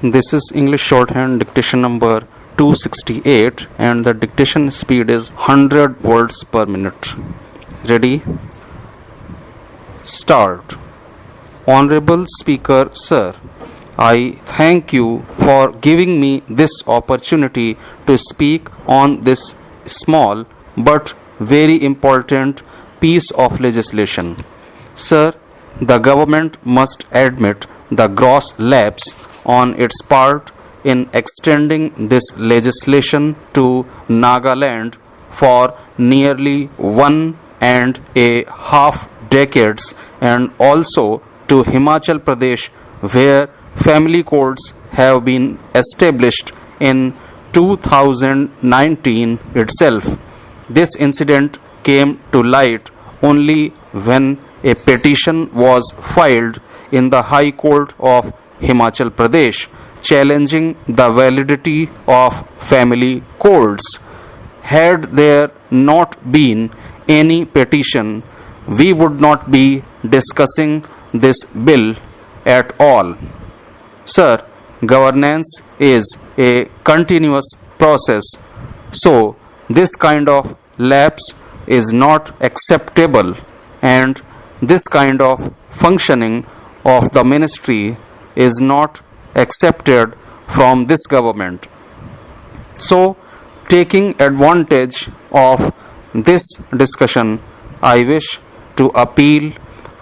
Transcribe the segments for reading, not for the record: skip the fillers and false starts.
This is English shorthand dictation number 268 and the dictation speed is 100 words per minute. Ready? Start. Honorable Speaker, Sir, I thank you for giving me this opportunity to speak on this small but very important piece of legislation. Sir, the government must admit the gross lapse on its part in extending this legislation to Nagaland for nearly 1.5 decades and also to Himachal Pradesh, where family courts have been established in 2019 itself. This incident came to light only when a petition was filed in the High Court of Himachal Pradesh challenging the validity of family courts. Had there not been any petition, we would not be discussing this bill at all. Sir, governance is a continuous process, so this kind of lapse is not acceptable, and this kind of functioning of the ministry is not accepted from this government. So, taking advantage of this discussion, I wish to appeal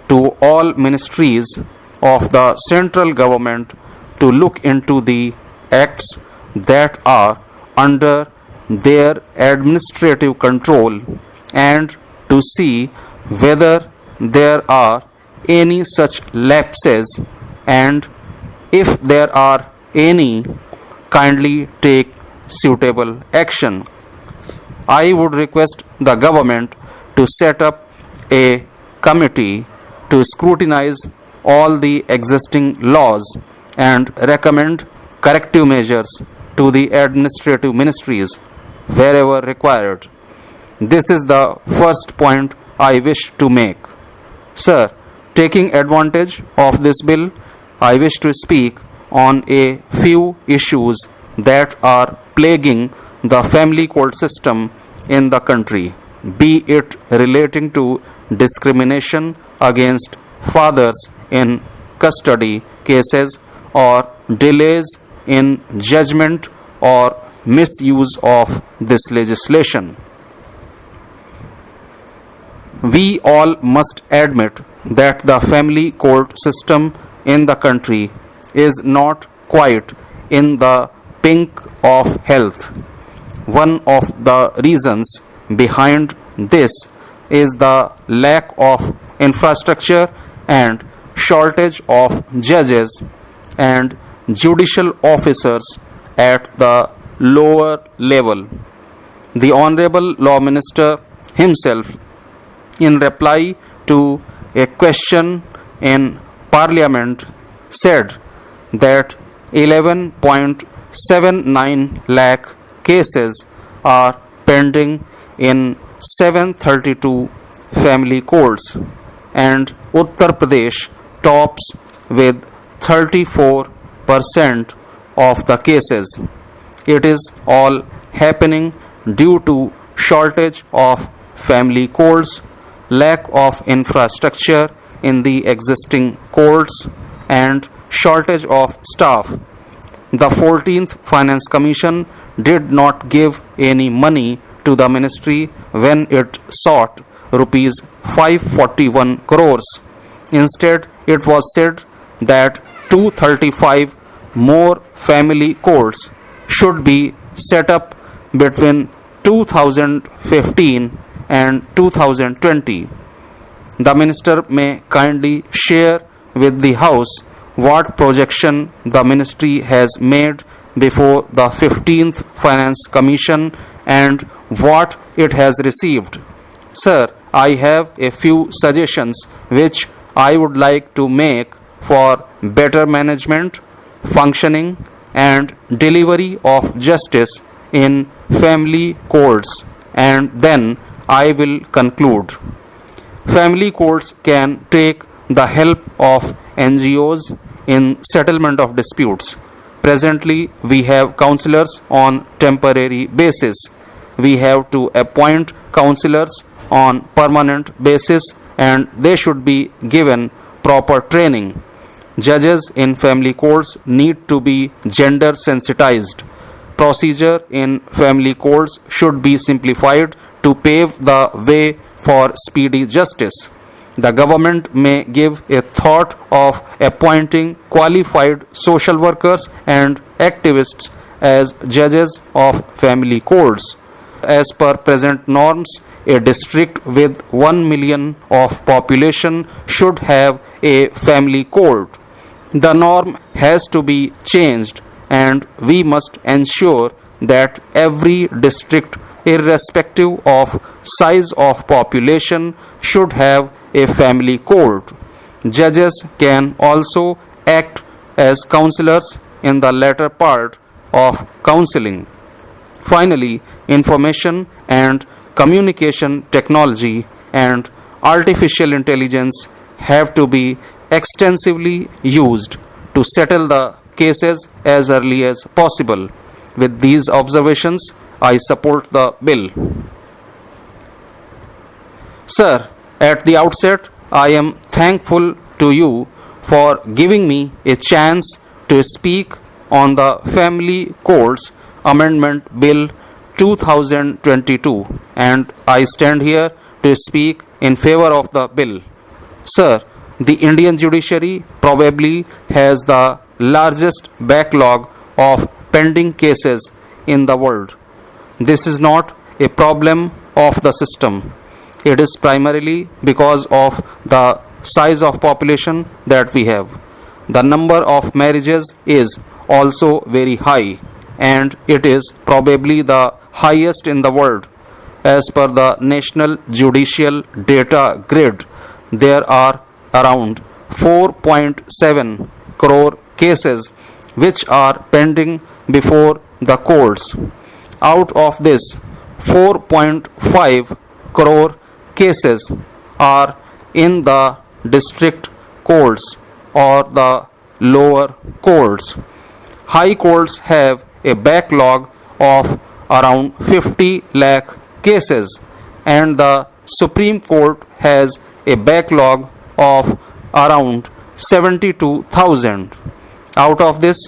to all ministries of the central government to look into the acts that are under their administrative control and to see whether there are any such lapses, and if there are any, kindly take suitable action. I would request the government to set up a committee to scrutinize all the existing laws and recommend corrective measures to the administrative ministries wherever required. This is the first point I wish to make. Sir, taking advantage of this bill, I wish to speak on a few issues that are plaguing the family court system in the country, be it relating to discrimination against fathers in custody cases or delays in judgment or misuse of this legislation. We all must admit that the family court system in the country is not quite in the pink of health. One of the reasons behind this is the lack of infrastructure and shortage of judges and judicial officers at the lower level. The Honorable Law Minister himself, in reply to a question in Parliament, said that 11.79 lakh cases are pending in 732 family courts, and Uttar Pradesh tops with 34% of the cases. It is all happening due to shortage of family courts, lack of infrastructure in the existing courts, and shortage of staff. The 14th Finance Commission did not give any money to the ministry when it sought rupees 541 crores. Instead, it was said that 235 more family courts should be set up between 2015 and 2020. The minister may kindly share with the House what projection the ministry has made before the 15th Finance Commission and what it has received. Sir, I have a few suggestions which I would like to make for better management, functioning and delivery of justice in family courts, and then I will conclude. Family courts can take the help of NGOs in settlement of disputes. presently we have councillors on temporary basis. We have to appoint councillors on permanent basis, and they should be given proper training. Judges in family courts need to be gender sensitized. Procedure in family courts should be simplified to pave the way for speedy justice. The government may give a thought of appointing qualified social workers and activists as judges of family courts. As per present norms, a district with 1 million of population should have a family court. The norm has to be changed, and we must ensure that every district, irrespective of size of population, should have a family court. Judges can also act as counselors in the latter part of counseling. Finally, information and communication technology and artificial intelligence have to be extensively used to settle the cases as early as possible. With these observations, I support the bill. Sir, at the outset, I am thankful to you for giving me a chance to speak on the Family Courts Amendment Bill 2022, and I stand here to speak in favor of the bill. Sir, the Indian judiciary probably has the largest backlog of pending cases in the world. This is not a problem of the system. It is primarily because of the size of population that we have. The number of marriages is also very high, and it is probably the highest in the world. As per the National Judicial Data Grid, there are around 4.7 crore cases which are pending before the courts. Out of this, 4.5 crore cases are in the district courts or the lower courts. High courts have a backlog of around 50 lakh cases, and the Supreme Court has a backlog of around 72,000. Out of this,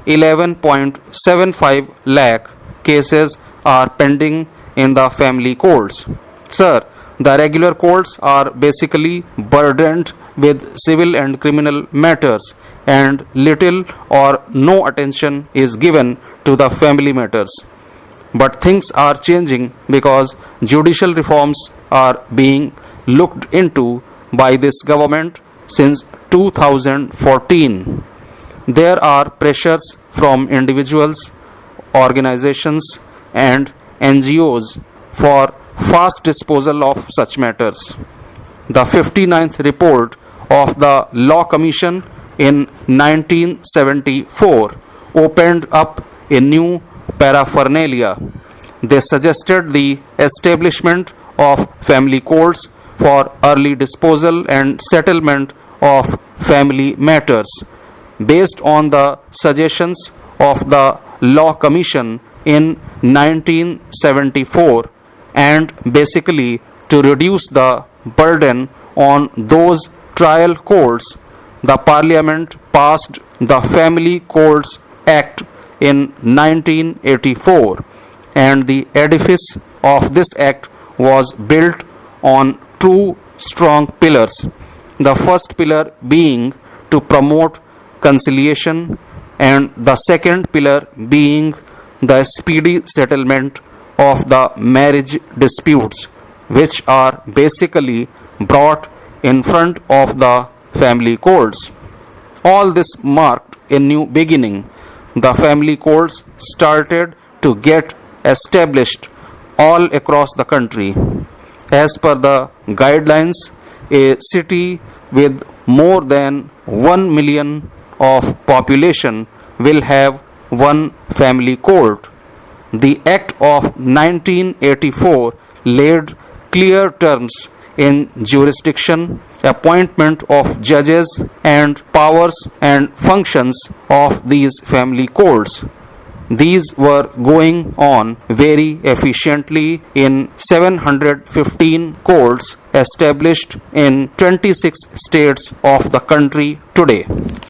11.75 lakh cases are pending in the family courts. Sir, the regular courts are basically burdened with civil and criminal matters, and little or no attention is given to the family matters. But things are changing because judicial reforms are being looked into by this government since 2014. There are pressures from individuals, organizations, and NGOs for fast disposal of such matters. The 59th report of the Law Commission in 1974 opened up a new paraphernalia. They suggested the establishment of family courts for early disposal and settlement of family matters. Based on the suggestions of the Law Commission in 1974, and basically to reduce the burden on those trial courts, the Parliament passed the Family Courts Act in 1984, and the edifice of this act was built on two strong pillars. The first pillar being to promote conciliation, and the second pillar being the speedy settlement of the marriage disputes, which are basically brought in front of the family courts. All this marked a new beginning. The family courts started to get established all across the country. As per the guidelines, a city with more than 1 million of population will have one family court. The Act of 1984 laid clear terms in jurisdiction, appointment of judges, and powers and functions of these family courts. These were going on very efficiently in 715 courts established in 26 states of the country today.